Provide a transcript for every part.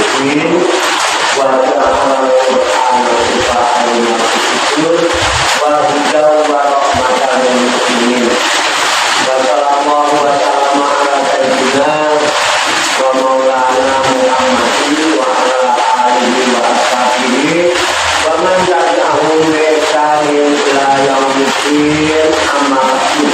Al-Arifin wa ja'alal Qur'ana shifa'an lima sudur wa hudan wa rahmatan lil mu'minin. Wassallallahu wa sallama ala sayyidina wa maulana Muhammadin wa ala alihi wa ashabihi wa man tabi'ahum bi ihsanin ila yaumiddin. Amma ba'du.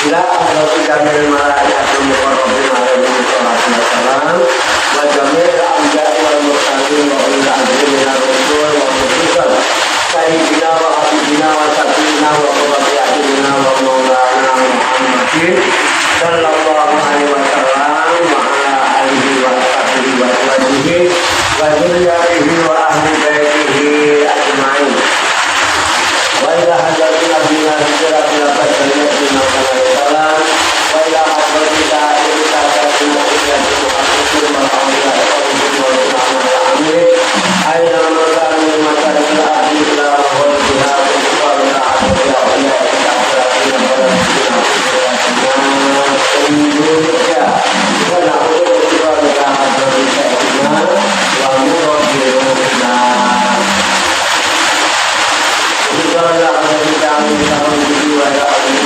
Ila hadratil jamil malaikatul muqarrabin alaihi salatu wassalam wa jamil anbiya'i wal mursalin wa ulil azmi minar rusul wa mursal sayyidina wa habibina wa syafi'ina wa qurrati wa maulana Muhammadin sallallahu alaihi wasallam wa ala alihi wa sahbihi wa azwajihi wa dzurriyyatihi wa ahli baitihi ajma'in. Wa ila hadratil nabiyina sallallahu alaihi wasallam wa ila hadratil da'irita sayyidina Muhammadin wa ala alihi wa sahbihi aina marani makaril ahli ila wa jihad wa ala alihi wa Indonesia karena untuk berbagai hal Sayyidina wa Muhammadina Bismillah al-Rahman al-Rahim wa la ilaha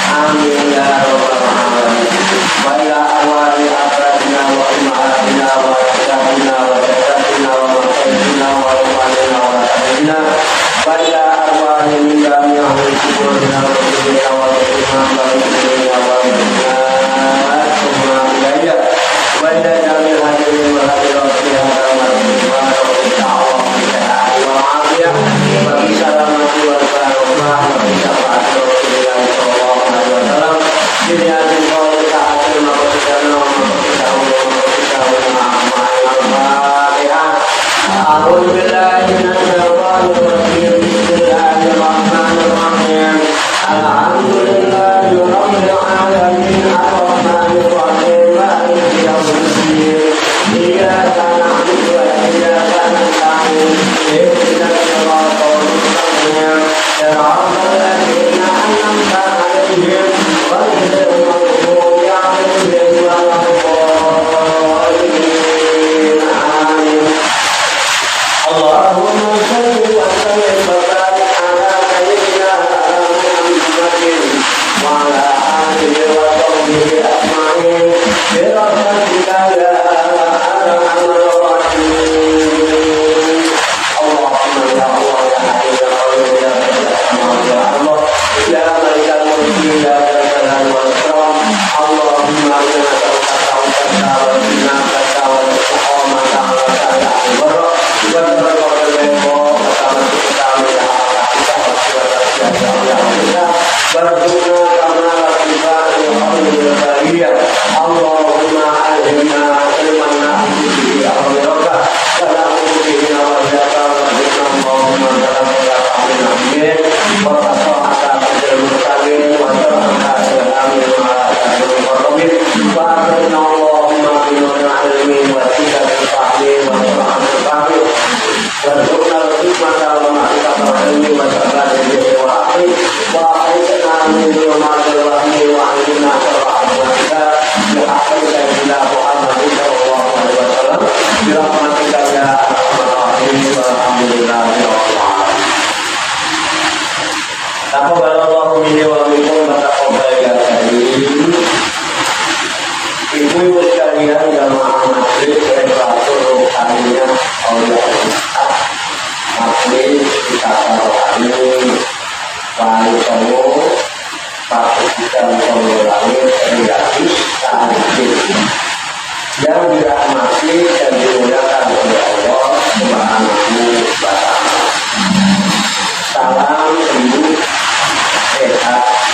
amin ya rabbal alamin. Wa ila awali abadina wa umatina wa sayyidina wa sayyidina wa sayyidina wa umatina wa sayyidina wa ila awali min jami'il kubulina wa kubulina wa kubulina wa kubulina wa kubulina summa ilayya wa ila jami'il hadirin wa hadirat fi hadha wa ta'ala wa afiyah wa bisalamati wa barakah wa bisafati Rasulillah sallallahu alaihi wasallam dunia dan kalau saat ini mau sedang A'udzu billahi minasyaitonir rajim. Bismillahirrahmanirrahim. Alhamdulillahi rabbil alamin arrahmanir rahim maliki yaumiddin. Iyyaka na'budu wa iyyaka nasta'in. Ihdinas siratal mustaqim. Siratal ladzina an'amta 'alaihim ghairil maghdubi 'alaihim waladdallin. Amin. Allahumma shalli wa sallim wa barik ala sayyidina Muhammadin wa ala alihi wa sahbihi ajma'in bi rahmatika ya arhamar rahimin. Allahumma ya Allah ya hayyu ya qayyum ya ya Allah ya malikal mulki ya jalal wal ikram. Allahumma inna nas'aluka tawbatan wa inabatan wa istiqamatan wa sa'atan wa Allahumma alhimna ilman nafi'i akhiraka wa la tuqina wa jaka wa Allahumma sallallahu alaihi wa sallam wa mursalin wa sallallahu alaihi wa sallam Allahumma binuril ilmi wa sidatil fahmi wa sur'atil fahmi warzuqna al-hikmata wa ma'rifatal ilmi wa sabaqatil wahyi wa akhrijna min dhulumatil wahmi wa 'allimna shar'a ya haqqi sayyidina Muhammadin sallallahu alaihi wasallam bi rahmatika ya arhamar rahimin walhamdulillahi rabbil alamin. Taqabbalallahu minni wa minkum wa taqabbal ya karim. Ibu-ibu sekalian jamaah masjid Khairatul Ruhaniyah Aulia Ustaz Masjid kita rohani Wali Songo Pakistan Songo Langit Riyatus Sa'adid yang dirahmati dan dimuliakan oleh Allah Subhanahu wa Ta'ala. Salam hidup sehat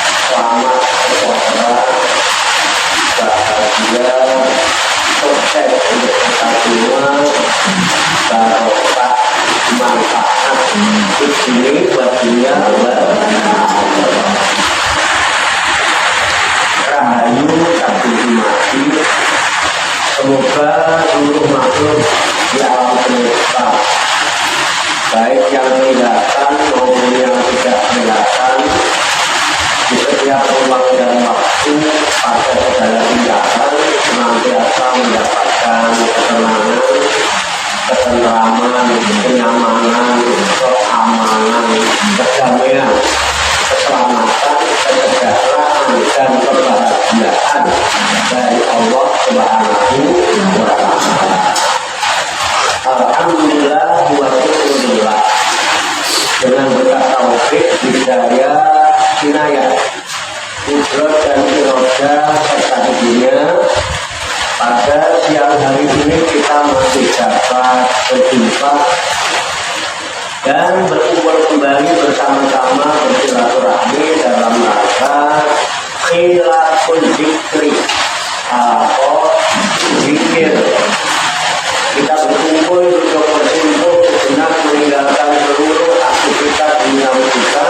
Ini buat dunia rahayu tapi mati. Semoga seluruh makhluk di alam semesta, baik yang kelihatan maupun yang tidak kelihatan, di setiap ruang dan waktu pada segala tindakan senantiasa mendapatkan ketenangan, ketentraman, kenyamanan, keamanan, kedamaian, keselamatan, kesejahteraan dan kebahagiaan dari Allah Subhanahu wa Ta'ala. Alhamdulillah wa syukurillah. Dengan berkat taufik, hidayah, inayah, kudrat dan iroda serta izinnya, pada siang hari ini kita masih dapat berjumpa dan berkumpul kembali bersama-sama bersilaturahmi dalam rangka khilaful zikri atau zikir. Kita berkumpul untuk berkumpul sejenak meninggalkan seluruh aktivitas dunia kita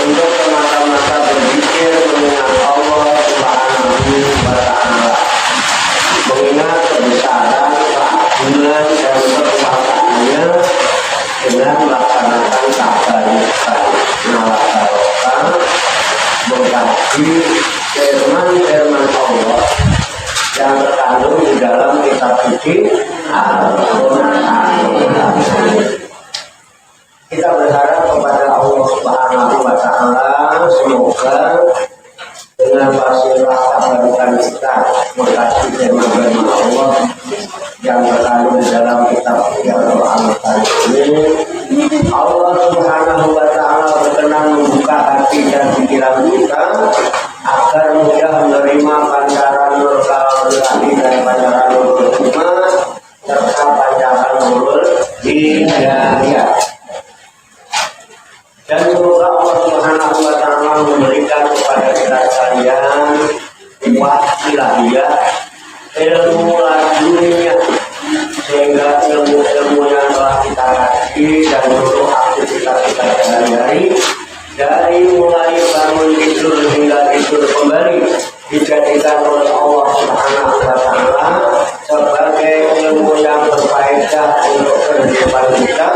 untuk semata-mata berzikir mengingat Allah Subhanahu wa Ta'ala, mengingat kebesaran, keagungan dan kekuasaannya dengan melaksanakan kebaikan, barokah, mengkaji firman Allah yang terkandung di dalam kitab suci Al-Quran. Kita berharap kepada Allah Subhanahu wa Ta'ala semoga dengan wasilah kebaikan kita mengkaji firman Allah yang terkandung di dalam kitab suci Al-Quran ini, Allah Subhanahu wa Ta'ala berkenan membuka hati dan pikiran kita agar mudah menerima pancaran nur kalam-ilahi dan pancaran nur hikmah serta pancaran nur hidayah. Dan semoga Allah Subhanahu wa Ta'ala memberikan kepada kita sekalian wasilahiyah, ilmu laduninya, sehingga ilmu-ilmu yang telah kita kaji dan seluruh aktivitas kita sehari-hari, dari mulai bangun tidur hingga tidur kembali, dijadikan oleh Allah Subhanahu wa Ta'ala sebagai ilmu yang berfaedah untuk kehidupan kita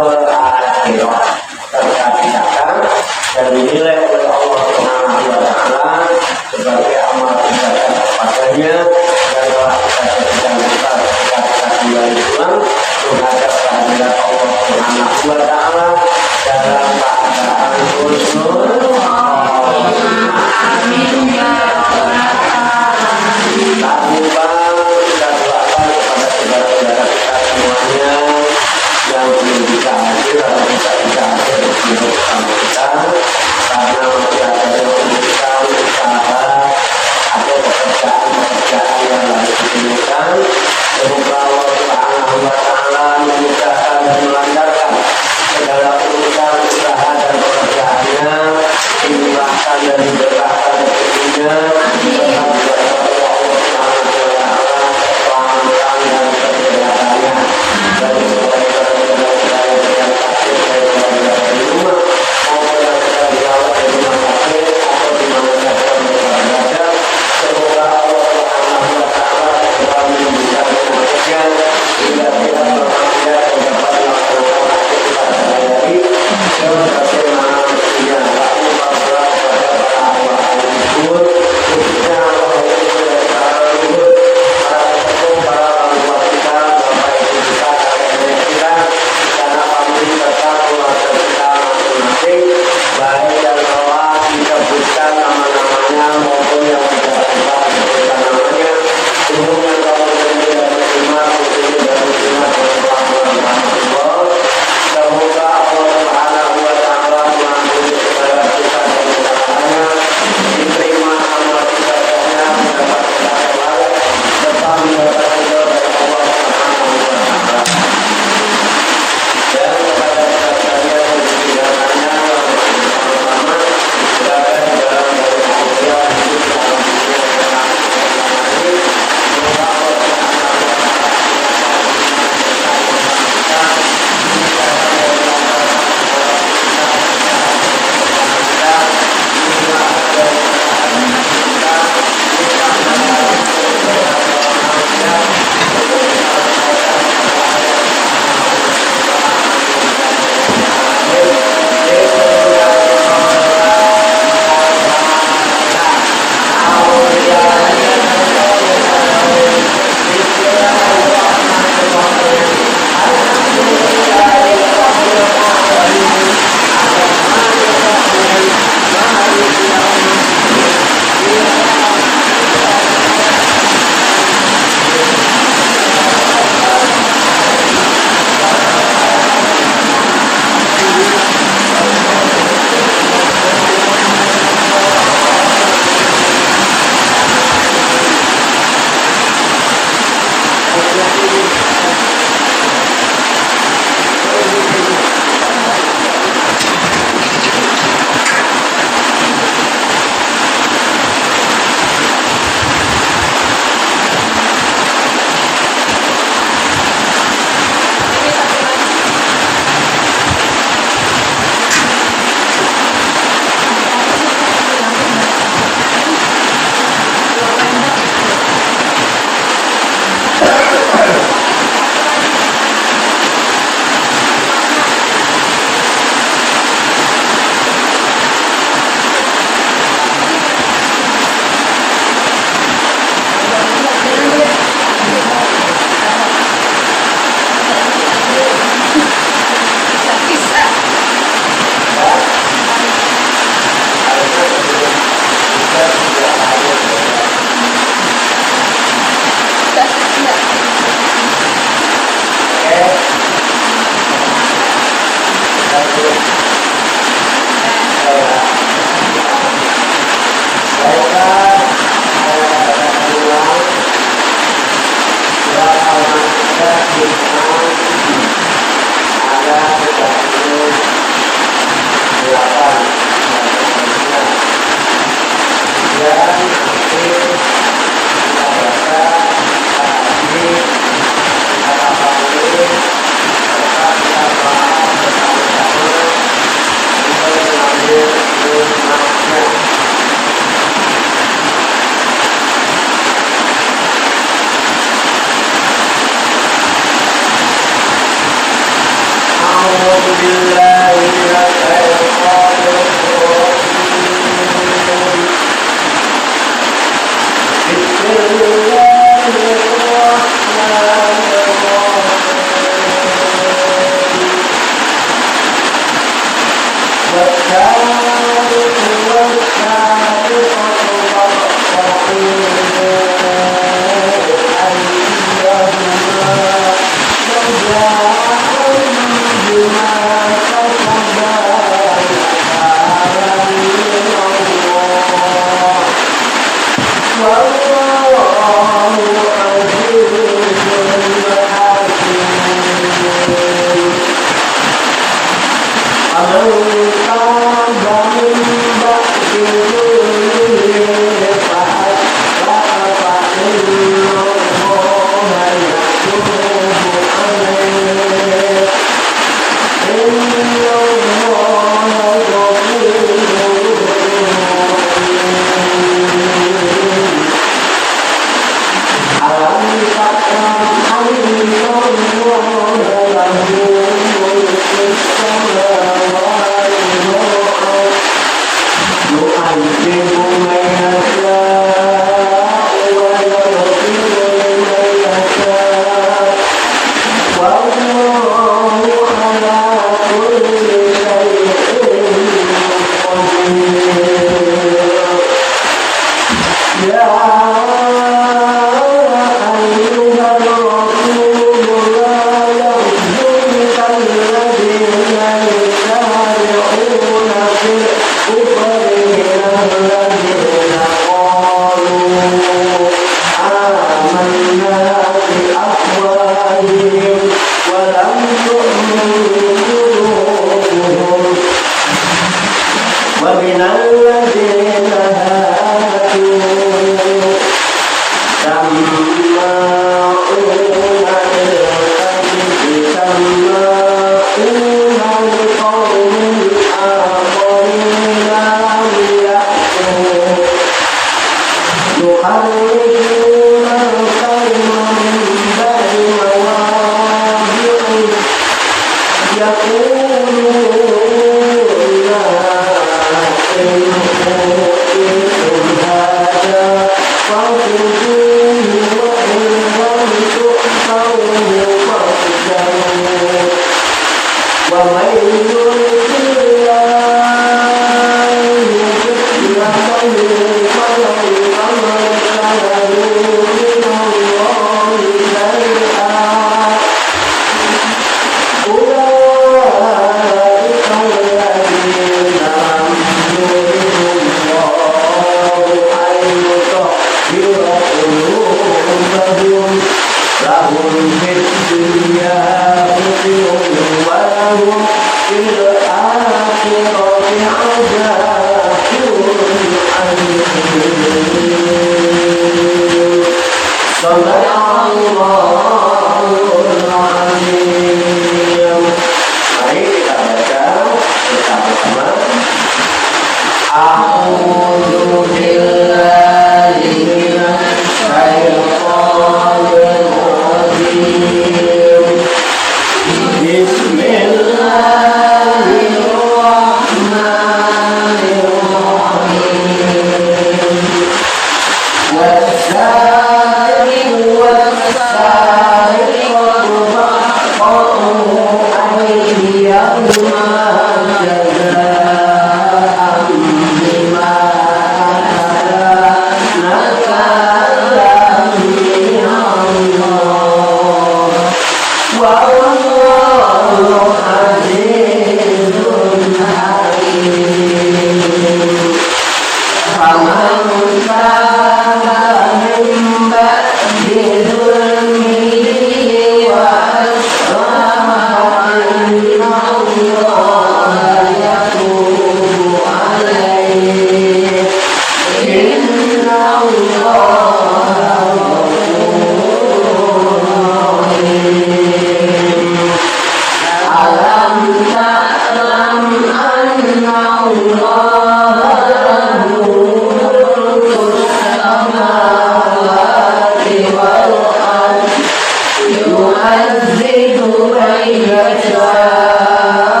يعذب من يشاء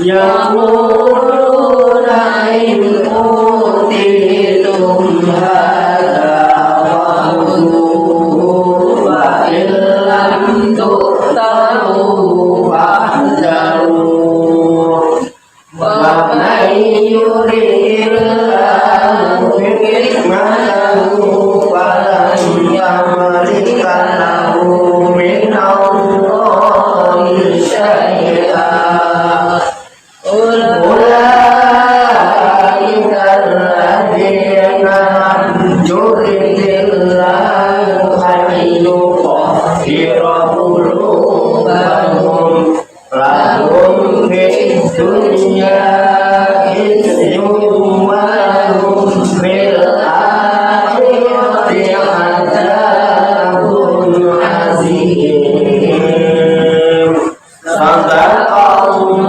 yaquluna in utitum hadza wa illam tu'taru fahdaru wa man yuridillahu hikmatahu falan yamlika lahu min Allahi syai'an ulaika alladziina yuridillahu an yutahhira qulubahum lahum fid dunya khizyun wa lahum fil akhirati 'adzabun 'adzim. Sadaqallahul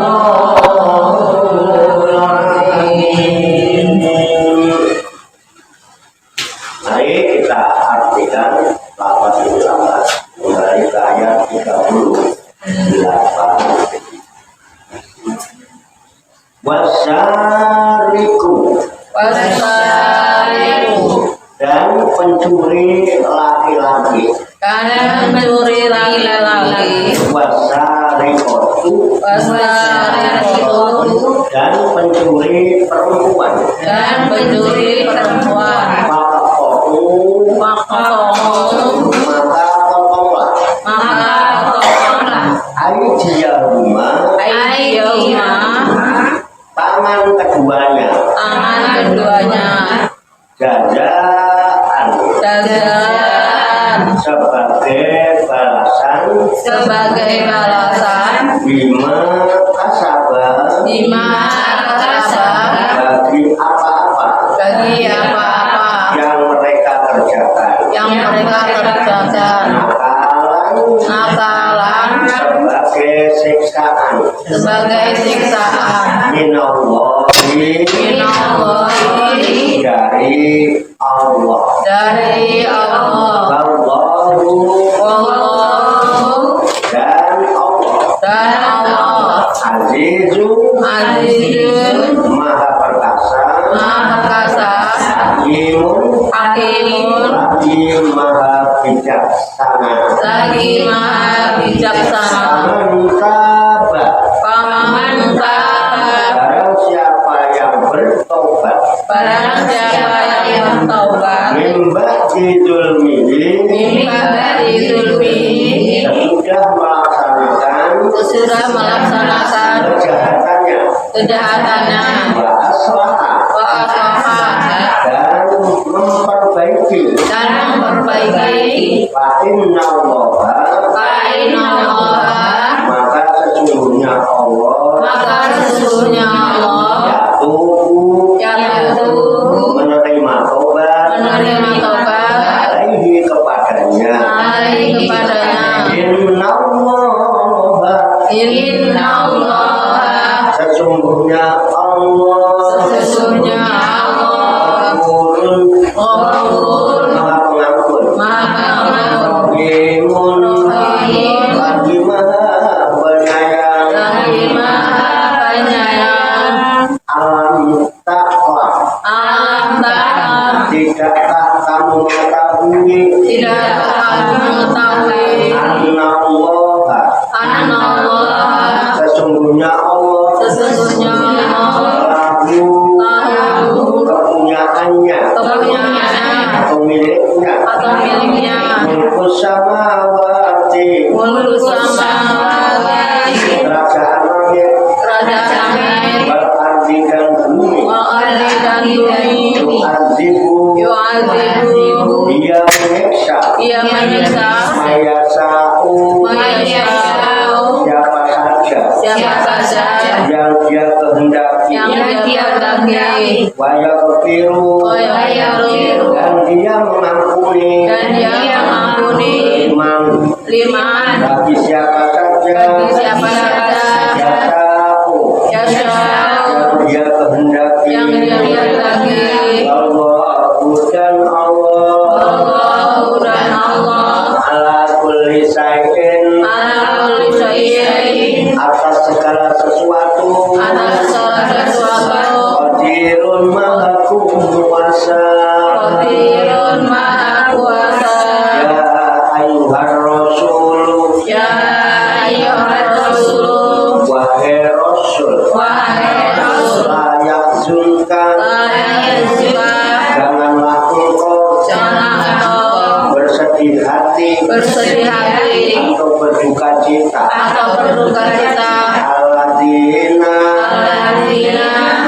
'azim. Mari kita artikan lafaz ulama mulai ke ayat 38. Wasariku dan pencuri laki-laki. Wasarikotu dan pencuri perempuan. Maka potonglah aijiyahuma tangan keduanya jazaan sebagai balasan bima kasaba bagi apa-apa yang mereka kerjakan nakalan sebagai siksaan minallahi dari Allah wallahu dan Allah azizun maha perkasa hakimun maha bijaksana paman barang siapa yang bertobat mimba didulmihi sesudah melaksanakan kejahatannya wa aslaha dan memperbaiki fa inna Allah maka sesungguhnya Allah yatubu menerima tobat alaihi kepadanya inna Allah sesungguhnya Allah Ghafurun maha pengampun Rahimun lagi maha penyayang alam takwa tidakkah kamu mengetahui anna Allah sesungguhnya Allah lahu kepunyaannya atau miliknya mulkus samawati kerajaan langit wal ardi dan bumi yu'adzibu dia menyiksa mayasa'u siapa saja yang dia kehendaki wa yaghfiru dan dia mengampuni liman bagi siapa saja yang dia kehendaki Allahu dan Allah ala kulli syai'in atas segala sesuatu Rasul, layak zunkan, janganlah engkau bersedih hati atau berduka cita. Aladina,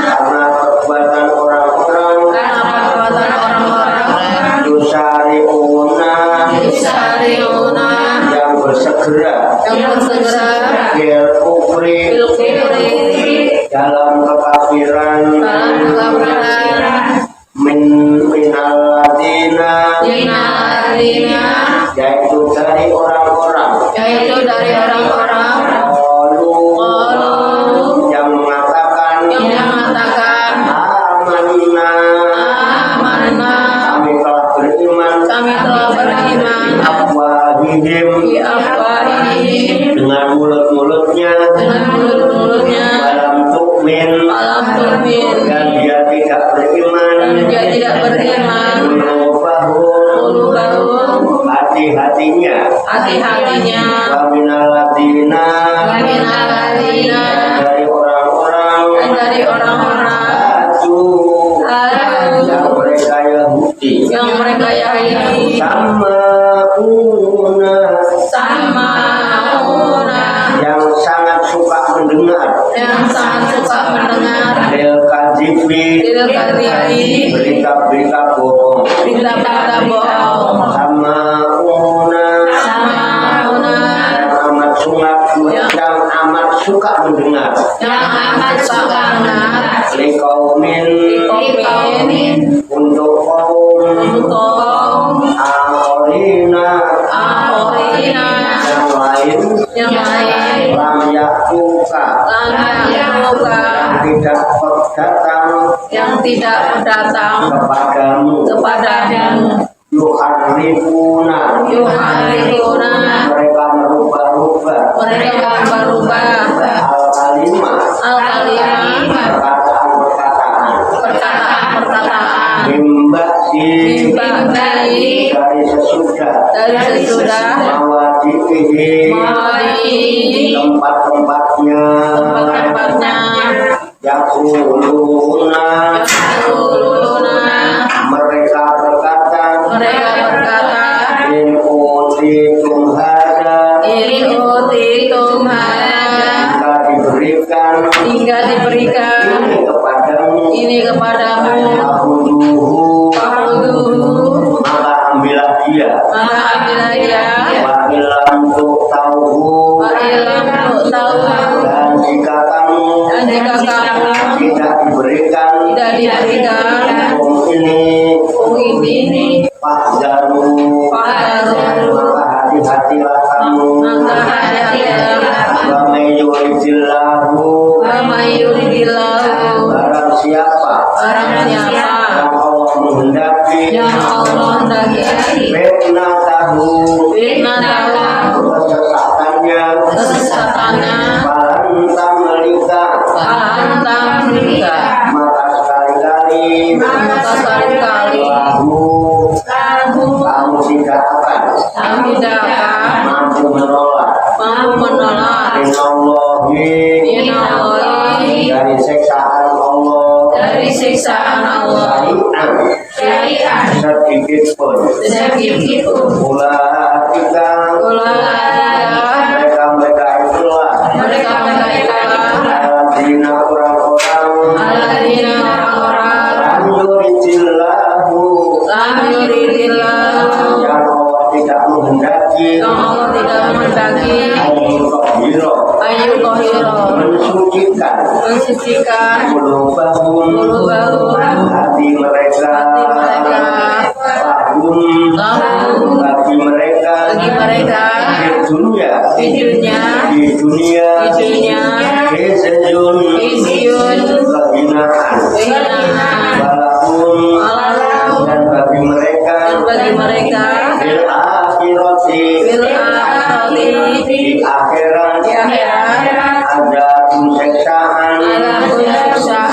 karena perbuatan orang-orang yusari'una, yang bersegera bil kufri, dalam kekafiran, minaladina, yaitu dari orang-orang yang mengatakan amanna, kami telah beriman, afwahihim, dengan mulut-mulutnya, walam tu'min, dan dia tidak beriman, qulubahum, hati-hatinya, wa minaladina, dari orang-orang yang mereka Yahudi, sama'una, yang sangat suka mendengar, lil kadzibi, berita-berita bohong, sama'una, yang amat suka mendengar, liqaumin, untuk kaum akhirina, yang lain, lam ya'tuka, yang tidak datang kepadamu, yuharrifuna, mereka merubah perkataan, mimba'di, dari sesudah mawadihi, tempat-tempatnya, yaquluna, mereka berkata, in utitum hada, jika diberikan ini kepadamu, fakhudhuhu, maka ambillah dia, wa illam tu'tauhu, dan jika kamu tidak diberikan hukum ini, fahzaru, maka hati-hatilah kamu. Wa may yuridillahu, barang siapa yang Allah menghendaki, fitnatahu, kesesatannya, falantam melika, maka sekali-kali kamu tidak akan mampu menolak minallahi, dari siksaan Allah, syai'an, sedikit pun. Ulaika, mereka itulah aladina, orang-orang lam yuridillahu, yang Allah tidak menghendaki, mensucikan qulubahum, hati mereka, lahum, bagi mereka, di dunia, khizyun, kehinaan, walahum, dan bagi mereka, fil akhirati, di akhirat, ada siksaan yang besar.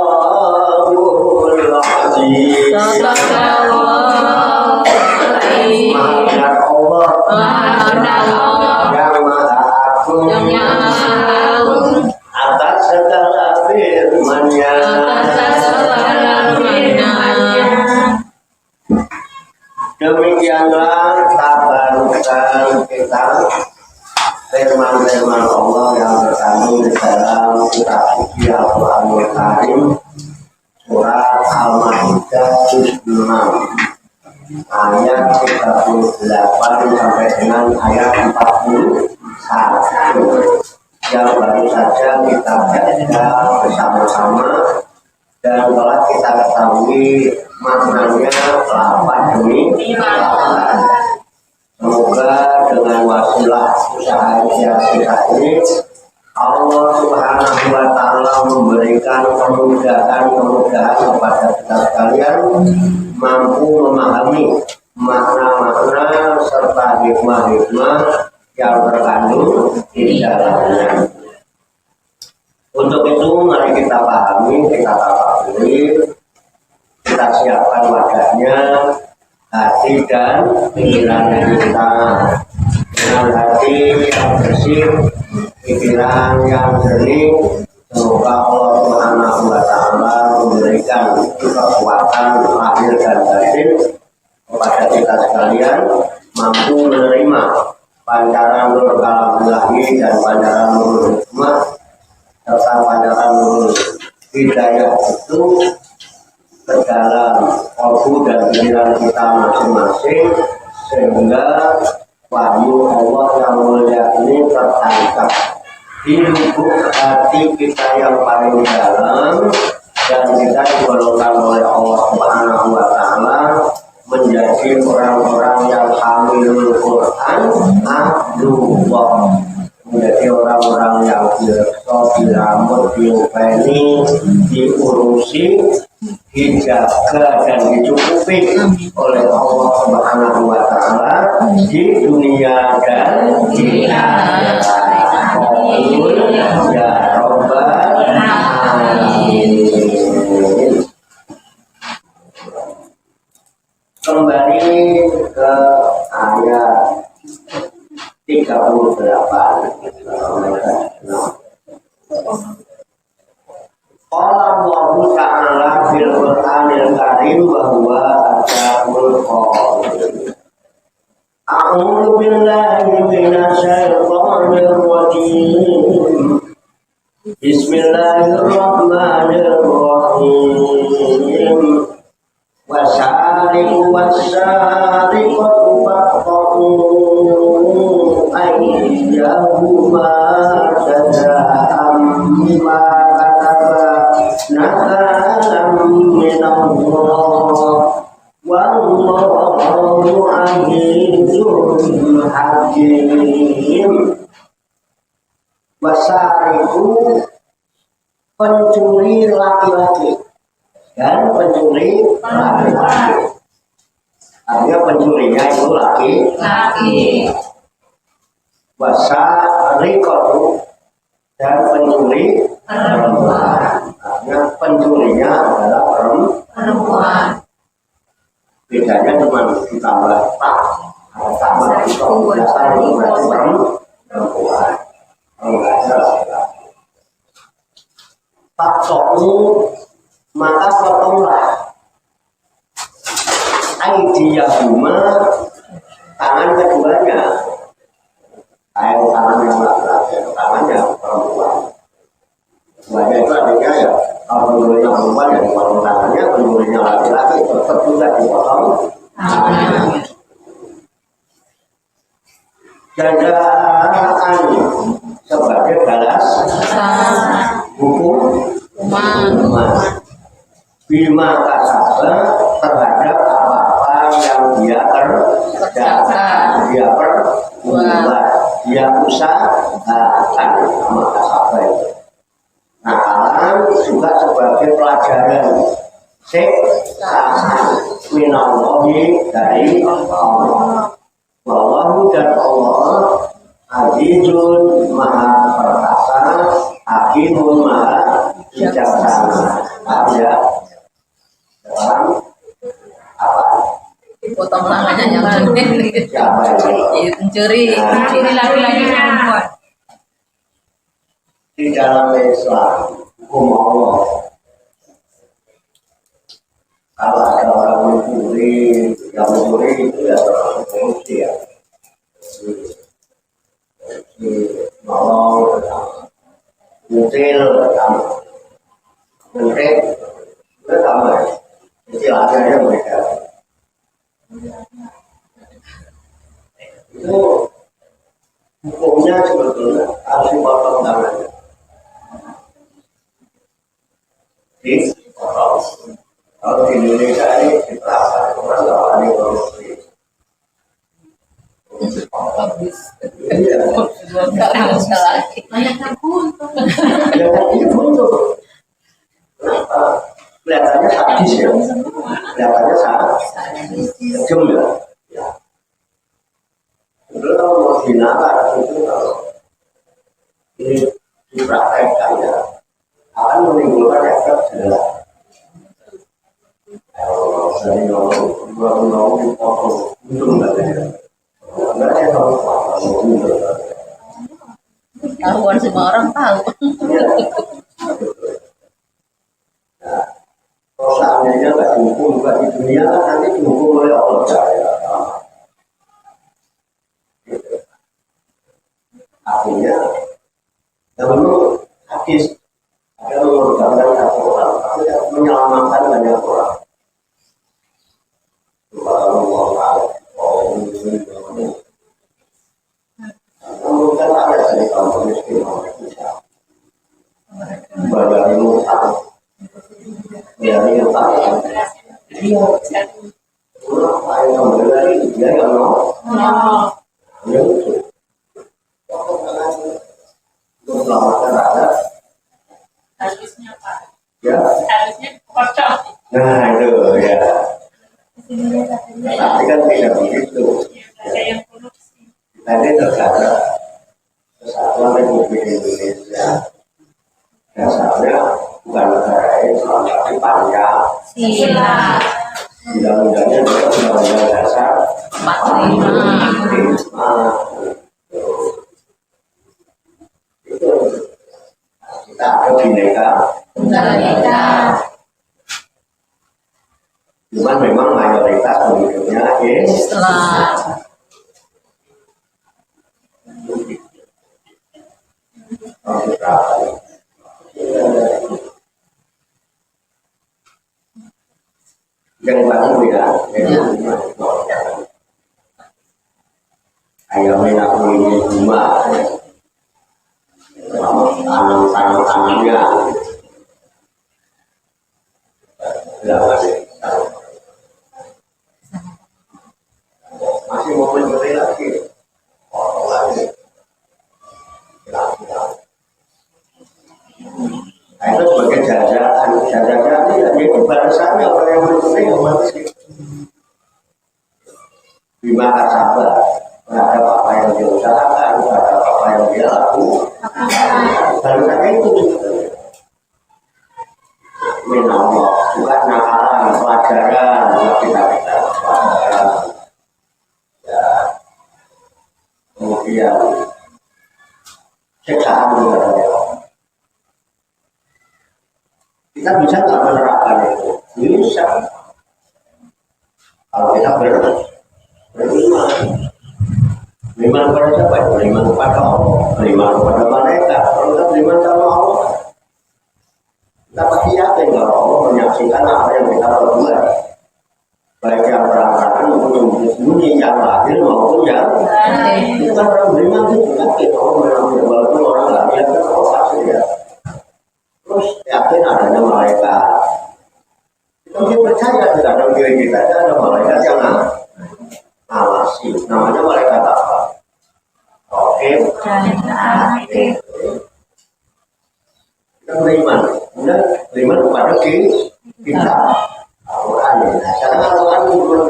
Allahul Azim. Maha benar Allah tentang firman-firman Allah yang terkandung di dalam kitab suci Al-Qur'anul Karim surat Al-Maidah juz 6 ayat 38 sampai dengan ayat 41 yang baru saja kita baca bersama-sama dan telah kita ketahui maknanya lafaz demi lafaz. Semoga dengan wasilah usaha kita ini Allah Subhanahu wa Ta'ala memberikan kemudahan kepada kita sekalian mampu memahami makna-makna serta hikmah-hikmah yang terkandung di dalamnya. Untuk itu mari kita pahami, kita tafakuri, kita siapkan wadahnya, hati dan pikiran kita. Dengan hati yang bersih, pikiran yang jernih, semoga Allah Subhanahu wa Ta'ala memberikan kekuatan lahir dan batin kepada kita sekalian, mampu menerima pancaran nur kalam ilahi dan pancaran nur hikmah serta pancaran nur hidayah itu ke dalam kalbu dan pikiran kita masing-masing, sehingga wahyu Allah yang mulia ini tertangkap di lubuk hati kita yang paling dalam, dan kita digolongkan oleh Allah Subhanahu wa Ta'ala menjadi orang-orang yang hamilul Quran ahlullah, menjadi orang-orang yang dirambut, diupeni, diurusi, dijaga dan dicukupi oleh Allah Subhanahu wa Ta'ala di dunia dan di akhirat. Ya Rabbal Alamin. Kembali ke ayat 38. Qala Allah Ta'ala fil Qur'anil Karim wa huwa ashabul qadir. A'udzu billahi minasy syaithanir rajim. Bismillahirrahmanirrahim. Wasariqu wasariqatu faqtu ayyahuma jazaa'an bima nakalam minallah wallahu azizun hakim. Wasariqu pencuri laki-laki dan pencuri laki-laki. Artinya pencurinya itu laki-laki. Wasariqatu dan pencuri perempuan. Artinya pencurinya adalah perempuan. Bedanya cuma ditambah tak, tambah itu dasar perempuan. Enggak ada laki-laki. Faktomu maka potonglah aidiyahuma tangan keduanya, tangan yang laki-laki, tangannya perempuan. Keduanya itu artinya ya, kalau pencurinya perempuan ya dipotong tangannya, pencurinya laki-laki tetap juga dipotong tangannya. Jazaan sebagai balas hukum bima kasaba terhadap apa-apa yang dia kerjakan, dia perbuat, dia usahakan, maka kasaba itu. Nakalan juga sebagai pelajaran siksa minallahi dari Allah. Wallahu dan Allah azizun maha perkasa, hakimun maha bijaksana. Ada dalam apa? Dipotong tangannya yang pencuri. Siapa itu? Pencuri laki-laki perempuan. Di dalam Islam hukum Allah, kalau ada orang mencuri, yang mencuri itu ya termasuk korupsi ya. nolong, mutil, menteri, itu sama ya. Istilahnya mereka itu hukumnya sebetulnya harus dipotong tangannya. Kalau di Indonesia ini diterapkan orang nggak wani korupsi. Iya. Banyak yang buntung. Ya ini buntu. Kenapa? Kelihatannya sadis ya. Kelihatannya sadis. Kejam ya. Ya. Itu kalau mau dinalar itu kalau ini dipraktekkan ya akan menimbulkan efek jelas. Kalau saya ngomong dipotong untung nggak ada. Nggak ada kalau untung. Tahuan semua orang tahu. Ya. Nah, kalau seandainya nggak dihukum juga di dunia kan nanti dihukum oleh Allah Jalla. Artinya, dahulu hadis ada mengorbankan satu orang, tapi menyelamatkan banyak orang. Subhanallah Ta'ala. Namun kan ada dari kaum miskin orang bisa dari utang, dari utang. Dia apa yang kembali dari dia yang mau, dia itu. Untuk selamatkan rakyat. Harusnya Pak. Ya. Harusnya kocok. Nah itu ya. Tapi kan tidak begitu. Ada yang korupsi. Tadi negara Kesatuan Republik Indonesia dasarnya bukan negara Islam tapi Pancasila. Undang-undangnya juga undang-undang dasar 45. Itu kita ada bineka tunggal ika. Cuman memang mayoritas penduduknya Islam. Yang baru ya, ayam enak ini cuma tangan-tangannya masih mau mencuri lagi orang lagi. Nah, itu sebagai jajaran ini jadi balasannya orang yang mencuri yang manusia. Bima kasabah terhadap apa yang diusahakan, terhadap apa yang dia lakukan. Balasannya itu sebenarnya. Minallah, bukan nakalan, pelajaran, kita pelajaran. Ya. Kemudian siksaan juga ada. Kita bisa nggak menerapkan itu? Bisa. Kalau kita beriman, beriman kepada siapa? Beriman kepada Allah, beriman kepada malaikat. Kalau kita beriman sama Allah, kita pasti yakin kalau Allah menyaksikan apa yang kita perbuat, baik yang berantakan maupun yang bersembunyi, yang lahir maupun yang itu kan orang beriman itu yakin Allah menyaksikan, walaupun orang nggak lihat kan Allah pasti lihat. Terus yakin adanya malaikat. Kita percaya dalam diri kita ada malaikat yang ngawasi. Namanya malaikat apa? Raqib. Kita beriman. Kemudian beriman kepada kita. Al-Quran. Karena Al-Quran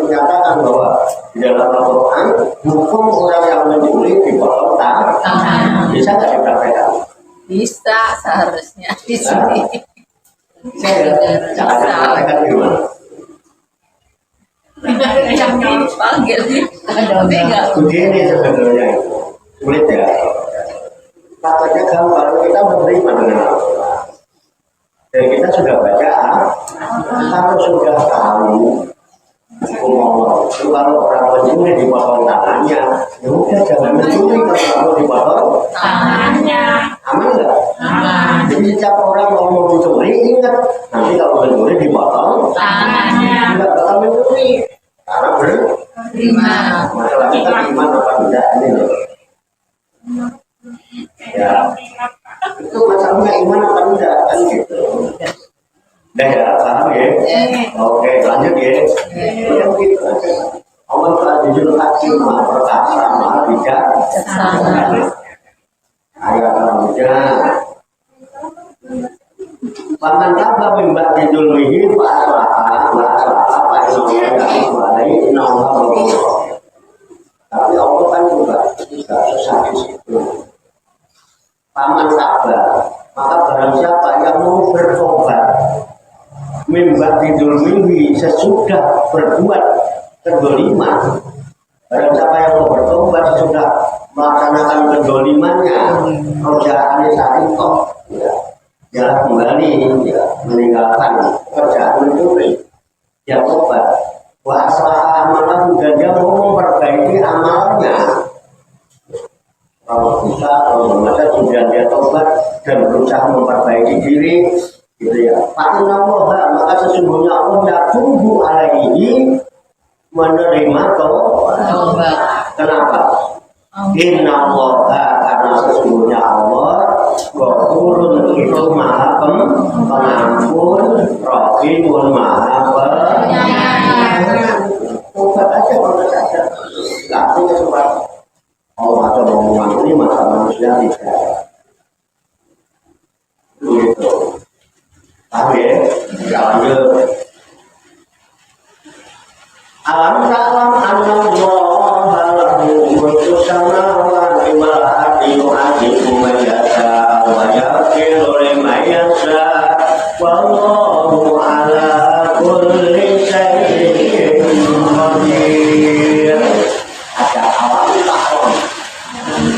menyatakan bahwa di dalam Al-Quran hukum orang yang mencuri dipotong tangan. Bisa nggak dipraktekkan? Bisa seharusnya di sini. Jangan dipraktekkan gimana? Yang panggil nih, tapi enggak. Begini sebenarnya itu sulit ya. Katanya gampang kita menerima dengan Al-Quran. Dan kita sudah baca, kalau sudah tahu hukum Allah, kalau orang mencuri dipotong tangannya, ya udah jangan mencuri kalau kamu dipotong Ya, itu masalahnya iman apa enggak kan gitu. Udah ya, paham ya? Oke, lanjut ya. Udah gitu aja. Allah telah jujur hakim, maha perkasa, maha bijak. Ayat selanjutnya. Paman kaba bimbak dijulmihi tapi Allah kan juga tidak sesadis itu. Paman kaba, maka barang siapa yang mau bertobat bimbak dijulmihi sesudah berbuat kedoliman, barang siapa yang mau bertobat sesudah melaksanakan kedolimannya, kerjaannya saat itu ya kembali ya, meninggalkan pekerjaan mencuri ya tobat wa aslah amalan dan dia mau memperbaiki amalnya kalau bisa kalau masa kemudian dia tobat dan berusaha memperbaiki diri gitu ya Pak Allah maka sesungguhnya Allah ya tunggu alaihi menerima tobat. Kenapa? Inna Allah karena sesungguhnya Allah Ghafurun itu maha pengampun, Rahimun maha penyayang. Tobat aja kalau saja. Nggak punya sebab. Allah ada omongan ini masa manusia tidak. Begitu. Paham ya? Lanjut. Alam ta'lam anna Allah lahu mulku samawati wal ardi yu'adhibu man yasha wa yaghfiru liman yasha wallahu ala kulli syai'in qadir. Ada alam ta'lam.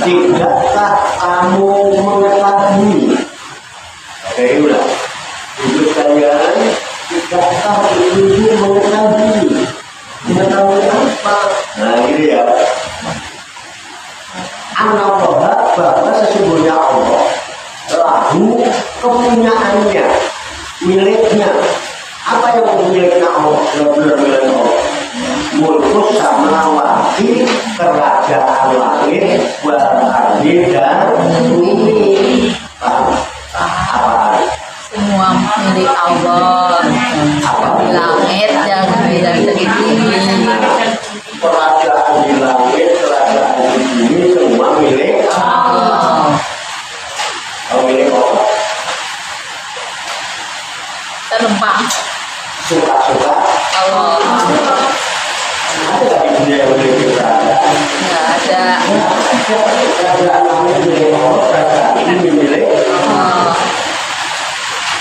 Tidakkah kamu mengetahui? Oke, udah. Ibu sekalian, tidakkah ibu mengetahui? Mengetahui apa? Nah ini ya. Allah bahwa sesungguhnya Allah lahu kepunyaannya, miliknya. Apa yang miliknya Allah? Benar-benar milik Allah. Mulkus samawati, kerajaan langit, wal ardi dan bumi. Apa? Semua milik Allah. Langit dan bumi. Kerajaan di langit, kerajaan di bumi semua milik Allah. Kalau milik Allah, Terlempang suka-suka Allah. ada nggak di dunia yang memiliki kerajaan? Nggak ada. Kerajaan langit milik Allah, kerajaan bumi milik Allah.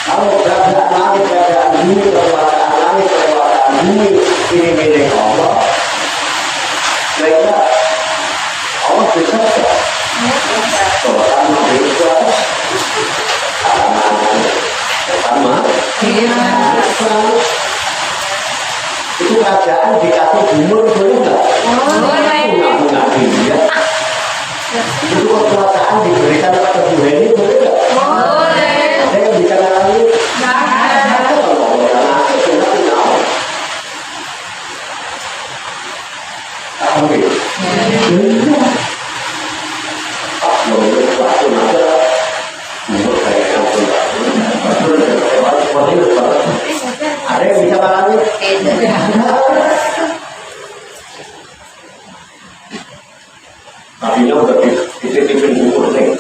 kalau kerajaan langit, kerajaan bumi, kekuasaan langit, kekuasaan bumi ini milik Allah. Baiklah, Allah bisa tidak? Orang bebas, pertama, itu kerajaan dikasih gubernur boleh nggak? Nggak dia. Itu kekuasaan diberikan pada Tuhan boleh nggak? Boleh. Ada yang bicara lagi? Kalau orang asing kita punya Allah. Oke. Menurut waktu aja, menurut saya yang ada yang bisa lagi? Tadinya udah dititipin umur nih,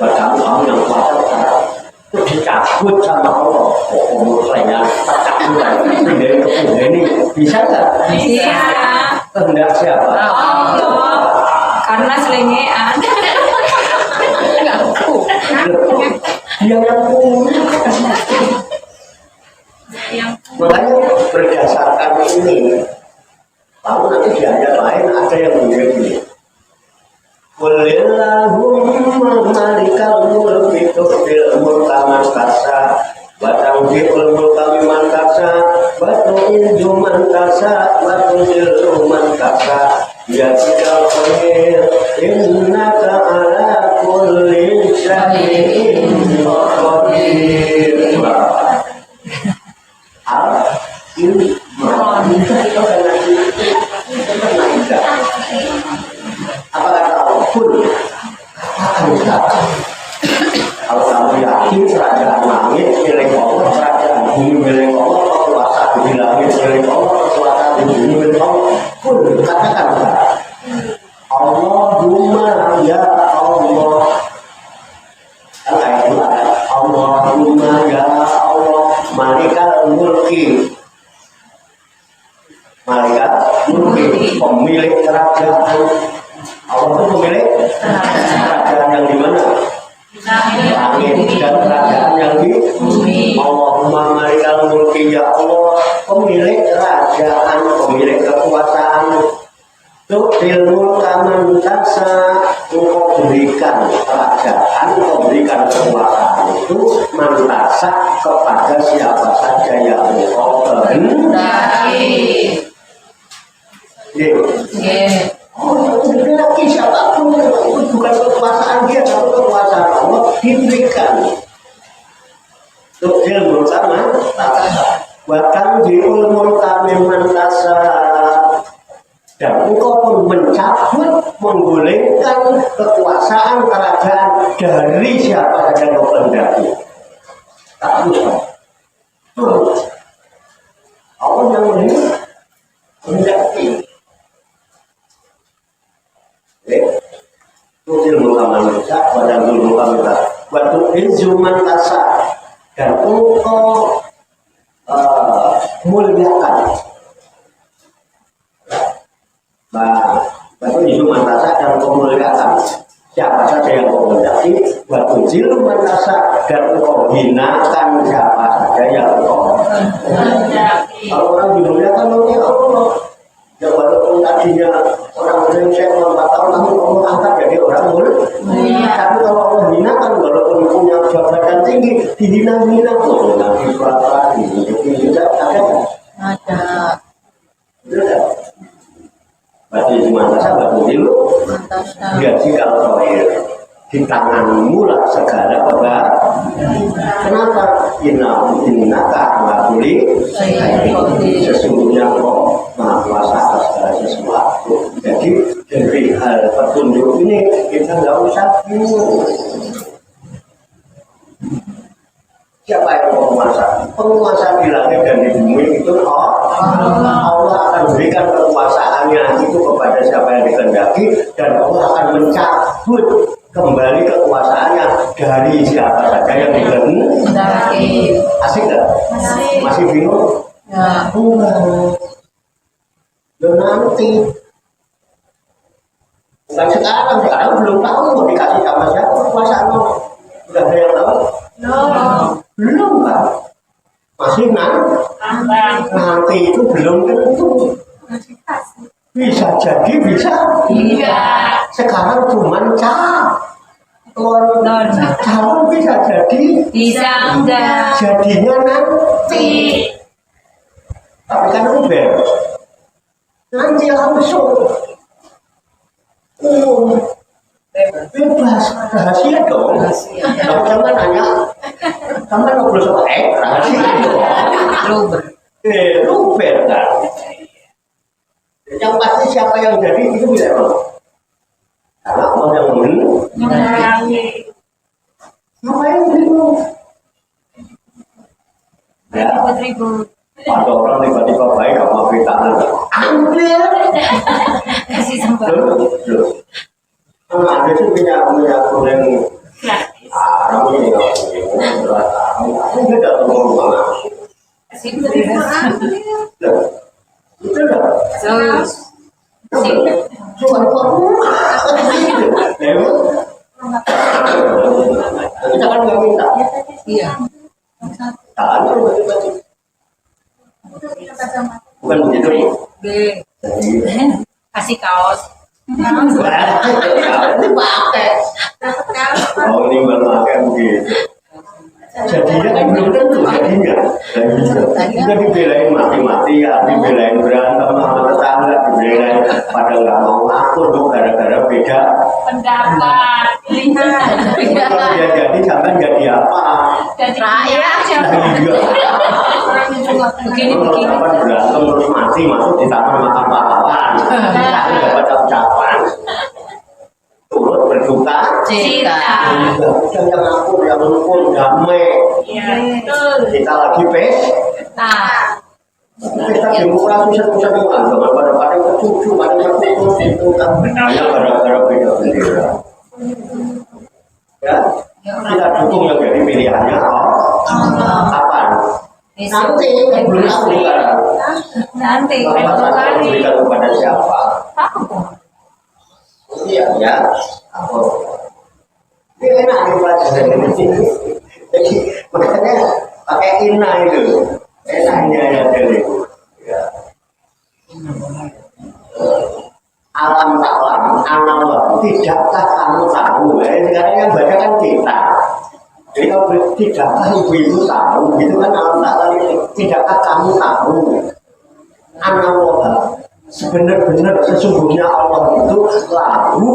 bacamu kamu yang kuasa sekarang. Terus dicabut sama Allah, umur saya tercabut dari tubuh ini, bisa nggak? Bisa. Kehendak siapa? Allah. Karena selengean. Dia yang punya. Makanya berdasarkan ini, lalu nanti di ayat lain ada yang begini. Qulillahumma malikal mulki tu'til mulka man tasha wa tanzi'ul mulka mimman tasha wa tu'izzu man tasha wa tuzillu man tasha biyadikal khair innaka ala kulli syai'in qadir. Apa kata Allah? pun akan datang. Kalau kamu yakin kerajaan langit milik Allah, kerajaan bumi milik Allah, kekuasaan di langit milik Allah, kekuasaan di bumi milik Allah, pun katakan Allahumma ya Allah. Allahumma ya Allah, malikal mulki. Malaikat mulki, pemilik kerajaan. Allah itu pemilik kerajaan yang di mana? Langit dan kerajaan yang di bumi. Allahumma malikal mulki ya Allah, pemilik kerajaan, pemilik kekuasaan. Tu'til mulka man tasha, engkau berikan kerajaan, engkau berikan kekuasaan itu man tasha kepada siapa saja yang engkau kehendaki. Laki siapapun itu bukan kekuasaan dia, tapi kekuasaan Allah diberikan. Tu'til mulka man tasha, bahkan diul mulka mimman tasha, dan engkau pun mencabut, menggulingkan kekuasaan kerajaan dari siapa saja yang kau kehendaki. Tak lupa. Allah yang menghendaki. Tu'til mulka man tasha, wa tanzilul mulka mimman tasha, wa tu'izzu man tasha, dan engkau muliakan. Nah, itu mantasa dan komunikasi siapa saja yang kau kehendaki, waktu jilu mantasa dan kau hinakan siapa saja yang kau kehendaki. Kalau orang dimuliakan oleh Allah, ya walaupun tadinya orang Indonesia 4 tahun lalu kamu angkat jadi orang mulia. Tapi kalau Allah hinakan walaupun punya jabatan tinggi, dihina-hina tuh nanti berapa ini tidak ada. Ada. Berarti cuma sahabat dulu. Gaji kalau terakhir di tanganmu lah segala kabar. Kenapa? Innaka ma'buli sesungguhnya kau maha kuasa atas segala sesuatu. Jadi dari hal petunjuk ini kita nggak usah bingung. Siapa yang penguasa? Penguasa di langit dan di bumi itu Allah akan berikan kekuasaannya itu kepada siapa yang dikehendaki, dan Allah akan mencabut kembali kekuasaannya dari siapa saja yang dikehendaki. Asik nggak? Masih bingung? Ya. Nanti. Bukan sekarang belum tahu mau dikasih sama siapa kekuasaan Allah. Udah ada yang tahu? Belum kan? Masih nanti itu belum tentu. Bisa jadi, bisa tidak. Sekarang cuma calon bisa jadi, bisa enggak. jadinya nanti. Tapi kan udah nanti langsung bebas, rahasia dong. Kamu jangan nanya, kamu ngobrol sama rahasia dong. Luber kan. Yang pasti siapa yang jadi itu tidak tahu. Karena Allah yang mengenai. Ngapain bingung? Ya, ada orang tiba-tiba baik sama beritahan. Ambil. Kasih sempat. Ada itu punya goreng. Orang ini nggak punya. Dia datang ke rumah. Kasih beras. Itu dah. Cuma rumah. Kita kan nggak minta. Iya. Tak ada baju-baju. Bukan begitu. Kasih kaos. Ini pakai. Oh ini pakai begitu. Jadinya kan belum tentu jadinya. Juga dibelain mati-mati ya, dibelain berantem sama tetangga, dibelain pada nggak mau akur dong gara-gara beda pendapat. Kalau dia jadi jangan jadi apa? Jadi rakyat. Begini. Berantem terus mati masuk di tangan makan pahlawan. Dapat ucapan. Tuh berduka Cita. udah yang akur, yang rukun, damai. Iya, betul. Kita lagi Nah, pesta demokrasi satu-satu agama pada kecucu, pada satu itu kan hanya gara-gara beda bendera. Ya, kita dukung yang jadi pilihannya. Kapan? Nanti belum tahu sekarang. nanti Kapan berikan kepada siapa? Iya, ya. Apa? Ini enak nih pelajaran ini. Jadi makanya pakai inna itu. Enaknya ya dari ya. Alam taklam, alam tidakkah kamu tahu? Sekarang yang baca kan kita. Jadi kalau tidakkah ibu-ibu tahu, gitu kan alam taklam ini. Tidakkah kamu tahu? Allah sebenar-benar sesungguhnya Allah itu lahu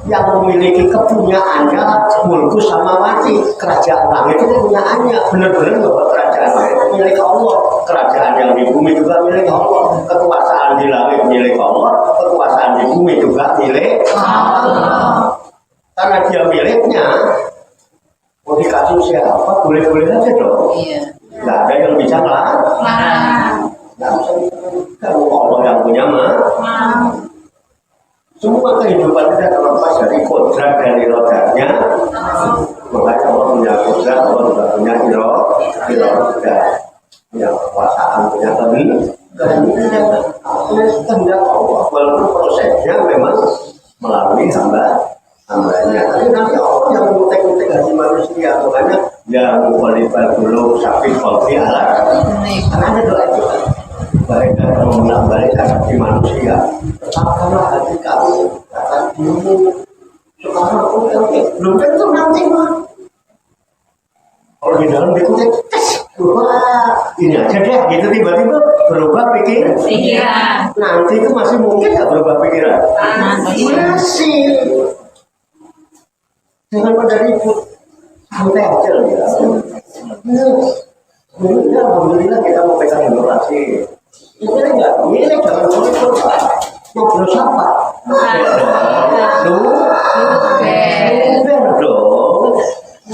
yang memiliki kepunyaannya mulku sama mati, kerajaan langit itu kepunyaannya benar-benar bahwa kerajaan langit milik Allah, kerajaan yang di bumi juga milik Allah, kekuasaan di langit milik Allah, kekuasaan di bumi juga milik Allah. Karena dia miliknya mau dikasih siapa boleh-boleh aja dong. Iya. Nggak ada yang bisa larang. Nggak bisa kalau Allah yang punya mah. Semua kehidupan kita terlepas dari kodrat dan irodanya. Makanya Allah punya kodrat, Allah juga punya irodah, punya kekuasaan, punya kehendak Allah. Walaupun prosesnya memang melalui hambanya. Tapi nanti Allah yang mengutek-utek hati manusia. Makanya yang kualitas dulu sapi kopi ala. Karena ada doa itu. Baik dan menambah hati manusia. Tetapkanlah hati kamu, kata dirimu. Sekarang oke, belum tentu nanti mah. Kalau di dalam dikutik, wah ini aja deh, gitu tiba-tiba berubah pikiran. Nanti itu masih mungkin nggak berubah pikiran? Masih. Jangan pada ribut, santai aja ya. Alhamdulillah kita mau pegang demokrasi. Ini enggak, ini jangan ngobrol ngobrol siapa? Dong.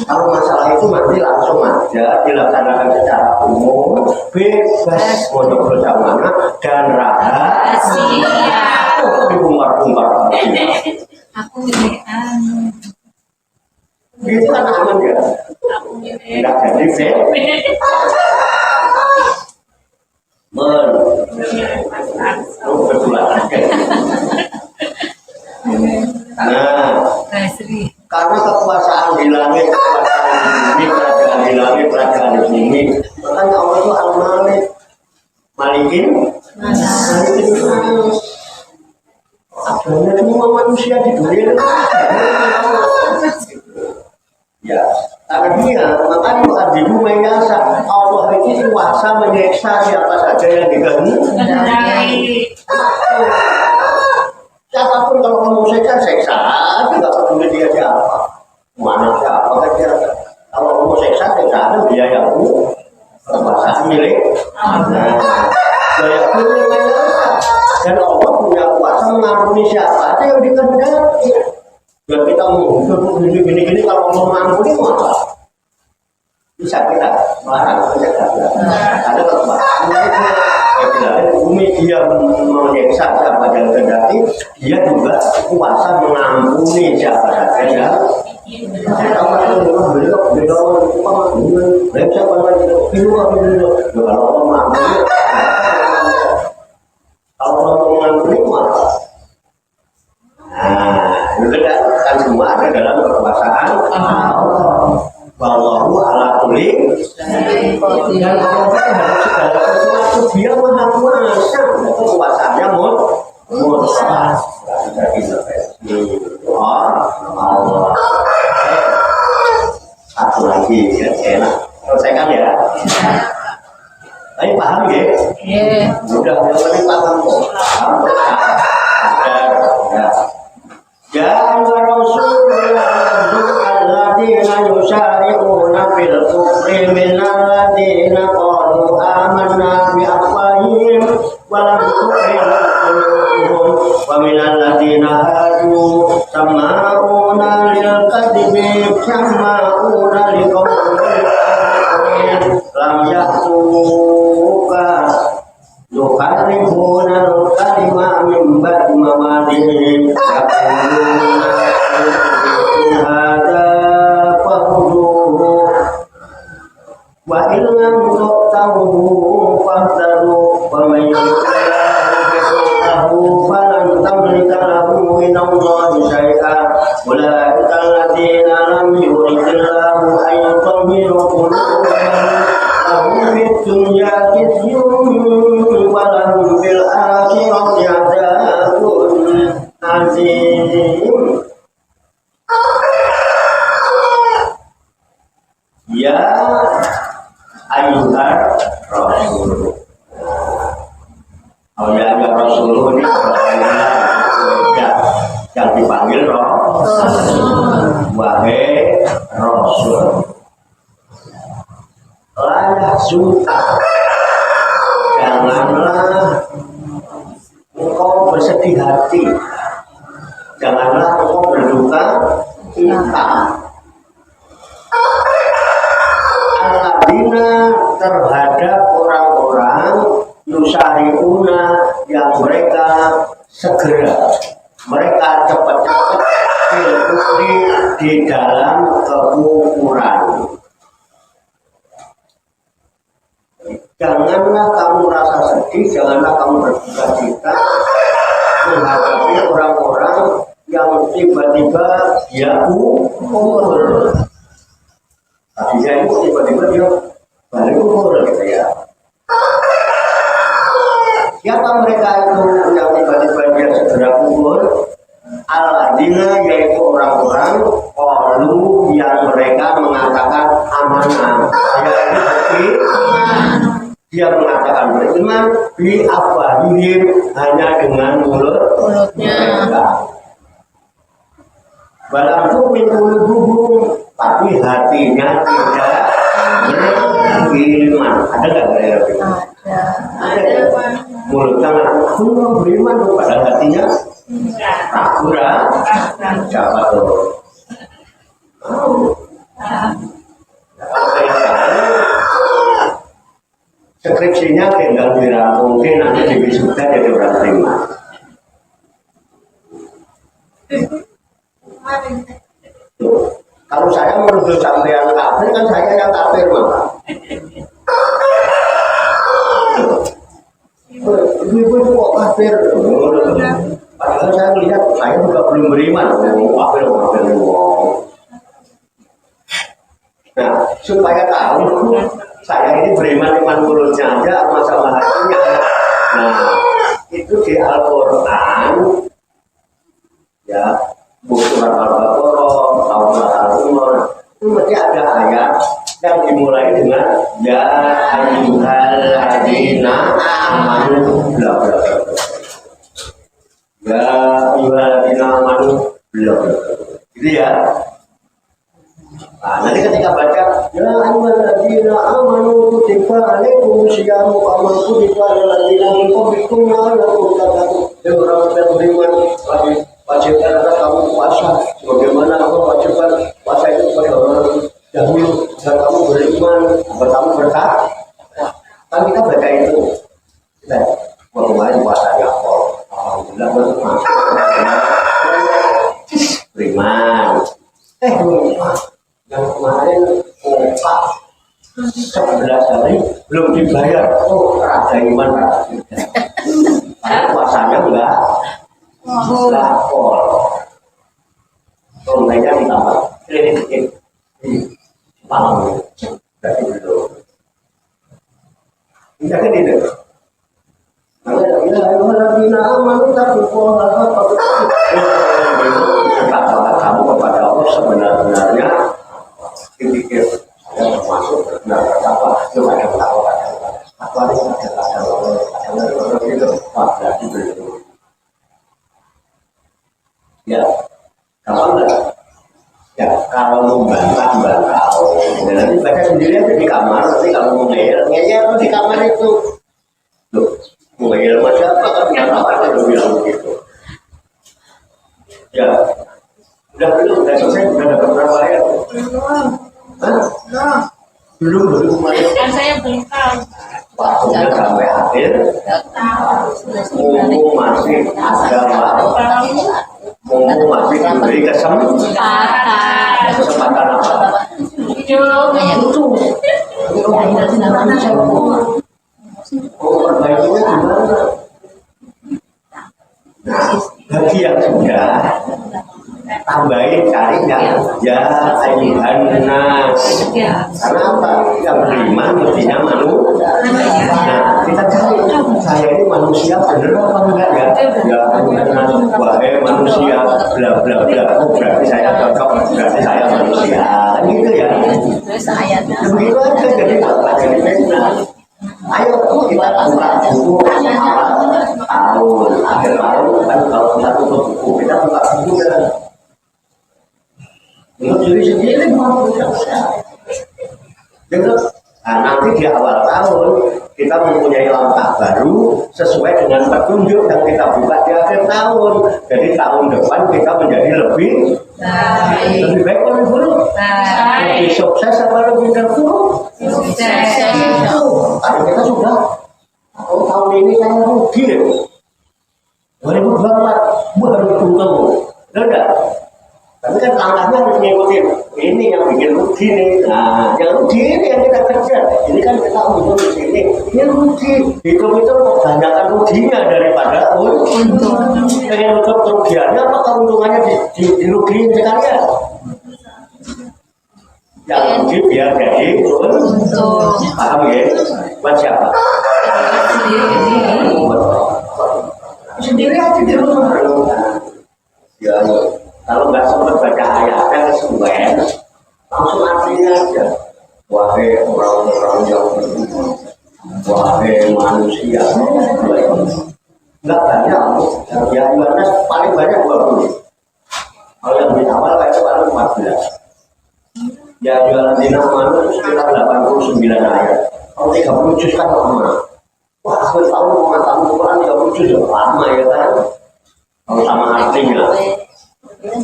Kalau masalah itu nanti langsung aja dilaksanakan secara umum, bebas mau ngobrol sama mana dan rahasia. Dibungkar-bungkar. Aku ini Itu kan aman ya. Tidak jadi betulan. Nah, karena kekuasaan di langit, kekuasaan di bumi, kerajaan di langit, kerajaan di bumi, makanya Allah itu al-Malik, Malikin, adanya semua manusia di dunia itu. Ya, karena dia, makanya bukan di bumi biasa. Allah itu kuasa menyiksa siapa saja yang dikehendaki. Siapapun kalau mau seksa, tidak peduli dia siapa, mana siapa kan dia. Kalau mau seksa, dia yang kuasa milik. Dia punya dan Allah punya kuasa mengampuni siapa aja yang dikehendaki. Dan kita mau gini kalau mau mengampuni malah bisa kita melarang saja. Ada kekuasaan bumi dia menyiksa siapa yang terjadi, dia juga kuasa mengampuni siapa saja yang kan semua ada dalam kekuasaan Allah. Wallahu ala kulli dan Allah terhadap segala sesuatu dia maha kuasa. Kekuasaannya mutlak. Tidak bisa Allah. Satu lagi ya, enak. Selesaikan ya. Tapi paham ya? Mudah yang penting paham kok. Ya Rasulullah alladzina yusari'una fil kufri minal ladzina qalu amanna bi afwahihim wa lam tu'min qulubuhum wa minal ladzina hadu sama'u sama'una liqawmin lam ya'tuka yuharrifuna al-kalima min ba'di mawadihi yaquluna hadza fahduhu wa illam tu'tahu fahdaru wa man yu'tahu falan tamlika lahu min Allahi syai'an ulaika alladziina lam yuridillahu an yutahhira qulubahum lahum fid dunya khizyun wa lahum fil akhirati 'adzabun 'adzim. Ya ayyuhar rasul. Oh ya rasul ini yang dipanggil rasul. Wahai rasul. La suka. Janganlah engkau bersedih hati. Janganlah engkau berduka cita. Alladzina terhadap orang-orang yusariuna yang mereka segera, mereka cepat-cepat di dalam kekufuran. Janganlah kamu rasa sedih, janganlah kamu berduka cita menghadapi orang-orang yang tiba-tiba dia kufur. Tadinya itu tiba-tiba dia balik kufur gitu ya. Siapa mereka itu yang tiba-tiba dia segera kufur? Alladzina yaitu orang-orang qalu yang mereka mengatakan amanah. Dia mengatakan beriman bi afwahihim hanya dengan mulutnya. Balam tu'min qulubuhum tapi hatinya tidak beriman. Ada nggak beriman? Ada. Mulutnya aku mau beriman, padahal hatinya ragu-ragu. Siapa tuh? Skripsinya tinggal dirampungin, nanti di wisuda jadi orang terima. Kalau saya menuduh sampean kafir kan saya yang kafir maka. Ibu itu kok kafir? Padahal saya melihat saya juga belum beriman. Kafir. Nah, supaya tahu saya ini beriman mulutnya aja masalah hatinya. Nah, itu di Al-Quran ya. Buku surat Al-Baqarah, Al-Umar, itu mesti ada ayat yang dimulai dengan ya ayyuhalladzina amanu bla bla bla. Ya ayyuhalladzina amanu bla bla. Gitu ya. Nah, nanti ketika baca ya ayyuhalladzina amanu kutiba alaikumus syiyamu kama kutiba alal ladzina min qablikum la'allakum tattaqun. Ya orang yang beriman wajibkan kamu puasa sebagaimana Allah wajibkan puasa itu kepada orang dahulu agar kamu beriman, agar kamu bertakwa. Kan kita baca itu kita kemarin puasanya alhamdulillah masuk beriman. Yang kemarin puasa 11 hari belum dibayar. Oh, ada iman puasanya enggak lapor. Contohnya ditambah sedikit paham berarti belum. Tidak kan itu. Kamu kepada Allah sebenarnya dipikir saya termasuk benar apa itu ada takwa itu ada itu berarti belum. Ya, kalau enggak, ya kalau membantah, nanti baca sendiri aja di kamar. Nanti kalau mau ngeyel di kamar itu. Loh, mau ngeyel sama siapa? Kan apa udah bilang begitu. Ya, udah selesai, udah dapat berapa ayat? Hah? Belum kemarin. Kan saya belum tahu. Pak sudah sampai akhir. Mumpung masih ada waktu, mumpung masih diberi kesempatan apa? Oh, perbaikinya gimana? Nah, bagi yang sudah tambahin cari ya ayuhan nas. Karena apa? Yang beriman mestinya manusia. Nah, kita cari saya ini manusia bener apa enggak ya? Ya ayuhan nas, wahai manusia, bla bla bla. Oh, berarti saya cocok, berarti saya manusia. Gitu ya. Begitu aja jadi jadi benar. Ayo kita buka buku tahun akhir tahun kan kalau kita tutup buku kita buka buku dan untuk diri sendiri mau dengar. Nah, nanti di awal tahun kita mempunyai langkah baru sesuai dengan petunjuk yang kita buka di akhir tahun. Jadi tahun depan kita menjadi lebih baik oleh buruk, lebih sukses apa lebih terpuruk. Karena kita sudah tahun ini saya rugi 2024 baru untung enggak. Tapi kan langkahnya harus ngikutin ini yang bikin rugi nih. Nah, yang rugi ini yang kita kerja. Ini kan kita untung di sini. Ini rugi. Hitung itu kebanyakan ruginya daripada untung. Pengen untuk kerugiannya apa keuntungannya dirugiin sekalian. Yang rugi biar jadi untung. Paham ya? Buat siapa? Sendiri aja di rumah. Ya. Kalau nggak sempat baca ayatnya kesuwen, langsung artinya aja. Wahai orang-orang yang beriman, wahai manusia. Nggak banyak, yang Yohanes paling banyak 20. Kalau yang di awal kayaknya paling 14. Ya Yohanes di nama itu sekitar 89 ayat. Kalau 30 juz kan lama. Wah, aku tahu mengatakan Quran 30 juz lama ya kan. Kalau sama artinya. Tidak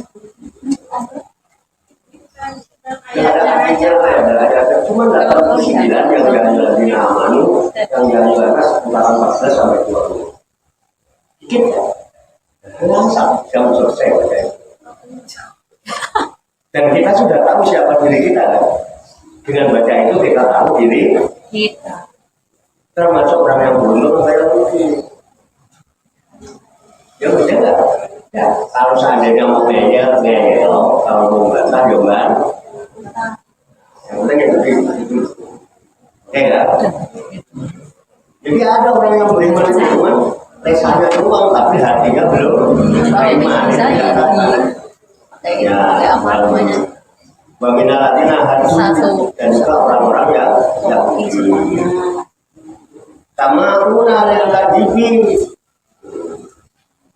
ada artinya, ada cuma 89 yang jadi amanu, yang jadi batas antara 14 sampai 20. Dikit ya, langsung jam selesai. Dan kita sudah tahu siapa diri kita kan? Dengan baca itu kita tahu diri kita. Termasuk orang yang beruntung atau yang rugi. Ya benar nggak? Ya, kalau seandainya mau ngeyel, kalau mau bantah, jawaban. Yang penting itu. Ya, jadi ada orang yang beriman itu cuma lesannya doang, tapi hatinya belum beriman. Ya, bagaimana hatinya hati dan juga orang-orang yang sama pun hal yang kajibi.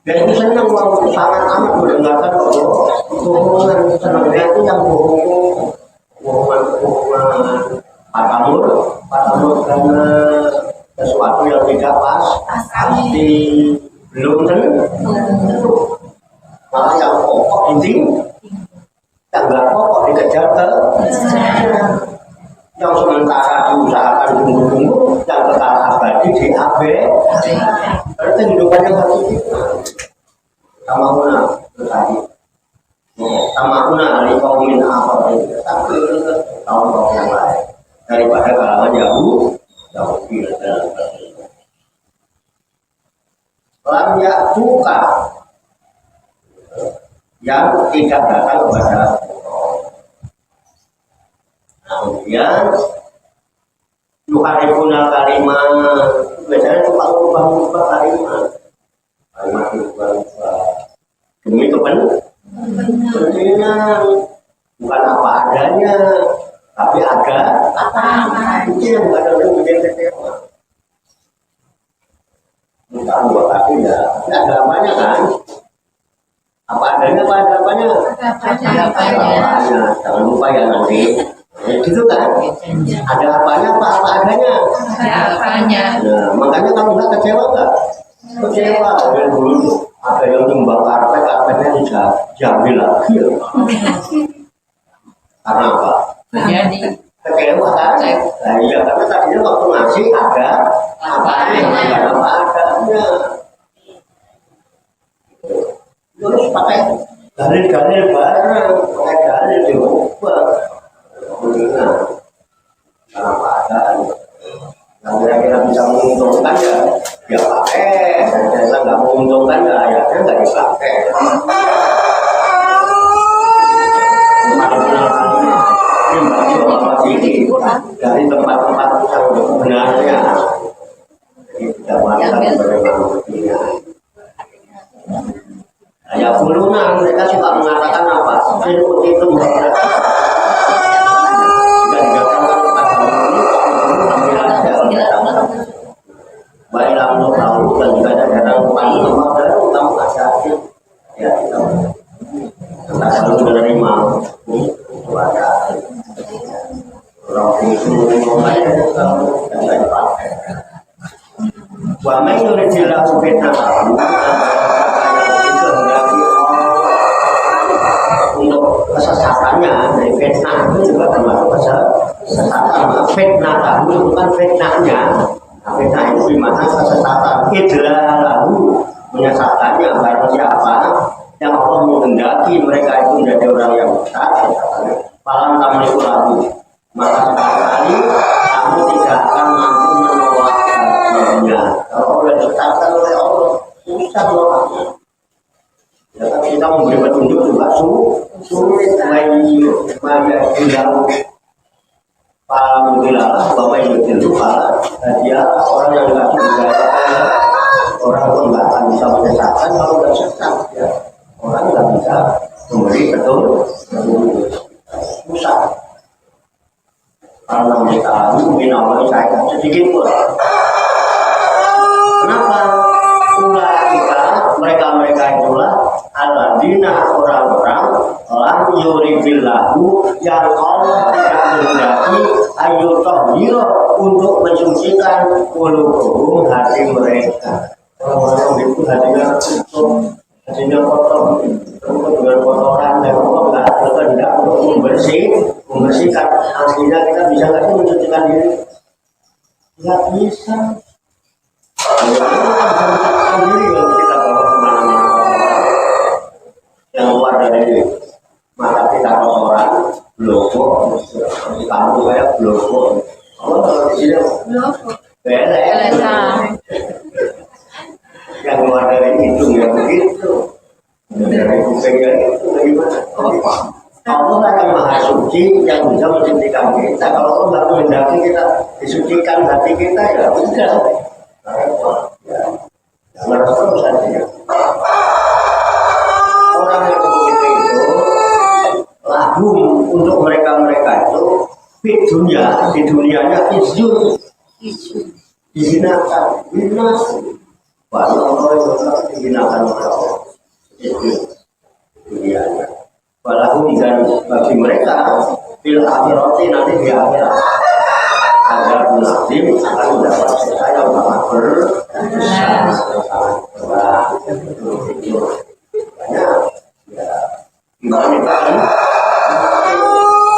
Dan itu senang waktu sangat amat mendengarkan bohongan, senangnya itu yang bohongan, patamur karena sesuatu yang tidak pasti belum tentu. Malah yang pokok inti, yang nggak pokok dikejar ke, yang sementara diusahakan tunggu-tunggu, yang kekal abadi di berarti kehidupannya hakiki. Tamahuna tadi. Tamahuna liqaumin akharin. Tapi kaum yang lain daripada kalangan Yahudi dan lam ya'tuka yang tidak datang kepada kemudian yuharifuna kalimah biasanya suka ubah-ubah kalimat demi kepentingan bukan apa adanya tapi ada itu yang kadang-kadang bikin kecewa. Bukan dua kaki ya, ada apanya kan? Apa adanya apa ada apanya? Ada apanya. Jangan lupa ya nanti. Gitu kan? Ada apanya apa adanya? Ada apanya. Nah, makanya kamu nggak kecewa nggak? Kecewa. Yang dulu ada yang nyumbang karpetnya dijambil lagi. Karena apa? Jadi Kecewa kan? Nah, iya, karena tadinya waktu ngasih ada apa-apa, tidak ada apa-adanya. Terus pakai dalil-dalil bareng, pakai dalil diubah. Kemudian, karena apa adanya. Nah, kira-kira bisa menguntungkan ya pakai. Dan ternyata nggak menguntungkan ya ayatnya nggak dipakai. Dari tempat-tempat yang sebenarnya jadi tidak masalah sebagaimana. Ya puluhan mereka suka mengatakan apa? Ilmu itu tidak dikatakan kepada ini, ambil aja. Baiklah untuk tahu dan juga ada datang kepada Allah baru kamu ada ya kita selalu menerima itu ada. Orang itu mulai kamu tidak dipakai. Wamai yuridillah fitnatahu untuk kesesatannya dari fitnah itu juga termasuk kesesatan. Fitnah tahu itu kan fitnahnya. Fitnah itu dimana kesesatan. Idlah lalu menyesatkannya barang siapa yang Allah menghendaki mereka itu menjadi orang yang besar. Palang tamliku lalu maka sekali kamu tidak akan mampu menolak bagiannya. Kalau sudah ditetapkan oleh Allah, susah menolaknya. Ya, tapi kita memberi petunjuk juga sulit. Maya tidak para mutilalah bahwa itu para dia orang yang tidak bisa orang pun nggak akan bisa menyesatkan kalau tidak sesat. Ya. Orang nggak bisa memberi petunjuk susah. Karena mereka mungkin awalnya saya sedikit pun. Kenapa? Mereka itulah alladzina orang-orang lam yuridillahu yang Allah tidak menghendaki ayyutahhira untuk mensucikan qulubuhum hati mereka. Orang-orang itu hatinya kotor, dengan kotoran dan Allah nggak berkehendak untuk membersihkan. Aslinya kita bisa nggak sih mencucikan diri? Nggak bisa. Kita bisa mencucikan diri kalau kita bawa kemana-mana yang luar dari mata kita kotoran, bloko, di kamu kayak bloko. Kalau di sini belek. Yang luar dari hidung ya begitu. Dari kupingnya itu bagaimana? Allah akan maha suci yang bisa mensucikan kita. Kalau Allah nggak menghendaki kita disucikan hati kita ya udah. Ya, jangan terus saja. Orang yang begitu itu lagu untuk mereka itu di dunianya izun, dihinakan, walau dihinakan oleh Allah. Itu dunianya. Walau dan bagi mereka bil akhirati nanti di akhirat ada nazim akan mendapat siksa yang sangat besar.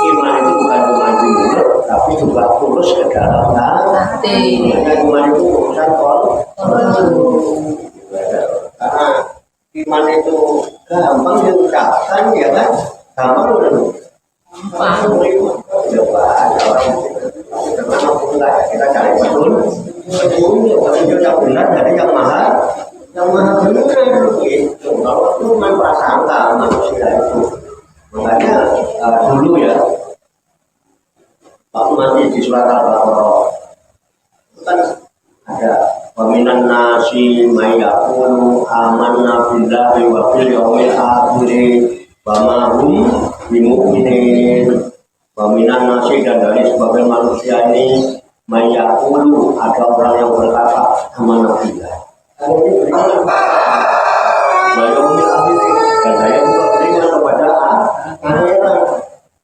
Iman itu bukan cuma di mulut, tapi juga tulus ke dalam hati. Iman itu urusan karena iman itu gampang diucapkan ya kan, gampang udah kita cari betul petunjuk yang benar dari yang maha benar gitu. Kalau itu cuma prasangka manusia itu, makanya dulu ya waktu nanti di surat Al-Baqarah kan ada waminan nasi mayakulu amanna billahi wa bil yawmil akhir wa ma hum bimu'minin. Waminan nasi dan dari sebagian manusia ini mayakulu ada orang yang berkata amanna billahi wa yawmil akhir dan saya juga beriman kepada akhirat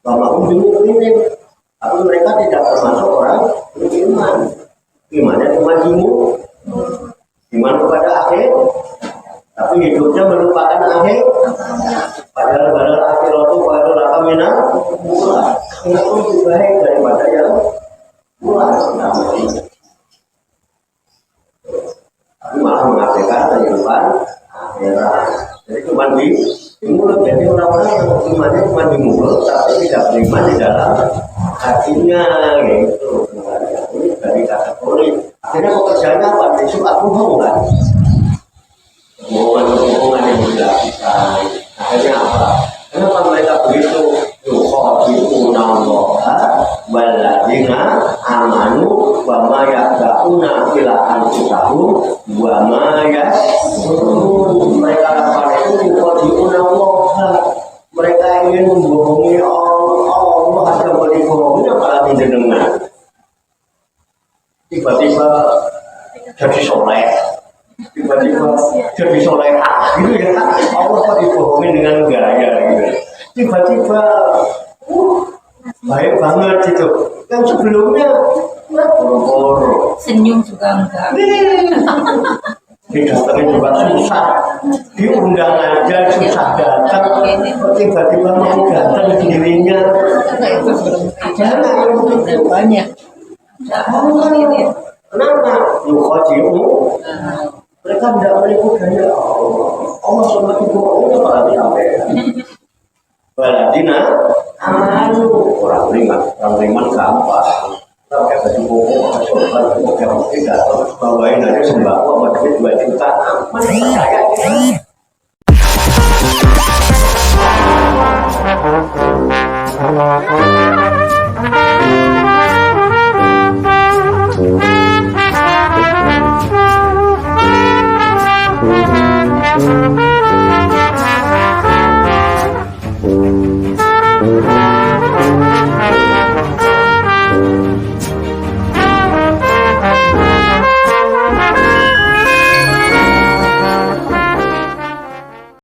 wa ma hum bimu'minin. Tapi mereka tidak termasuk orang beriman. Imannya cuma iman kepada akhir, tapi hidupnya melupakan akhir. Padahal akhir itu baru raka minat. itu lebih baik daripada yang luar namanya. Tapi malah mengabaikan kehidupan akhirat. Jadi cuma di mulut, jadi orang-orang yang imannya cuma di mulut tapi tidak beriman di dalam hatinya gitu. Ini dari kategori. Akhirnya pekerjaannya apa? Besok aku bohong kan? Bohongan yang dilakukan. Akhirnya apa? Kenapa mereka begitu? Yukhadi'una Allah walladzina amanu wa ma yaqdauna ila anfusahum wa ma yashurun. Mereka apa itu? Yukhadi'una Allah. Mereka ingin membohongi Allah. Ada bohongi apalagi jenengan. Tiba-tiba jadi soleh, tiba-tiba jadi solehah, gitu ya. Allah kok dibohongin dengan gaya gitu. Tiba-tiba baik banget gitu. Yang sebelumnya boro-boro, Senyum juga enggak. didatengin juga susah, diundang aja susah datang. Tiba-tiba mau datang dirinya. Jangan begitu banyak. Kenapa? Yukhadi'u. Mereka tidak menipu gaya Allah sama dibohongi malah disampaikan. Waladina amanu, orang beriman gampang. Pakai baju koko, pakai sorban, pakai roti, datang bawain aja sembako, sama duit 2 juta. Mana percaya?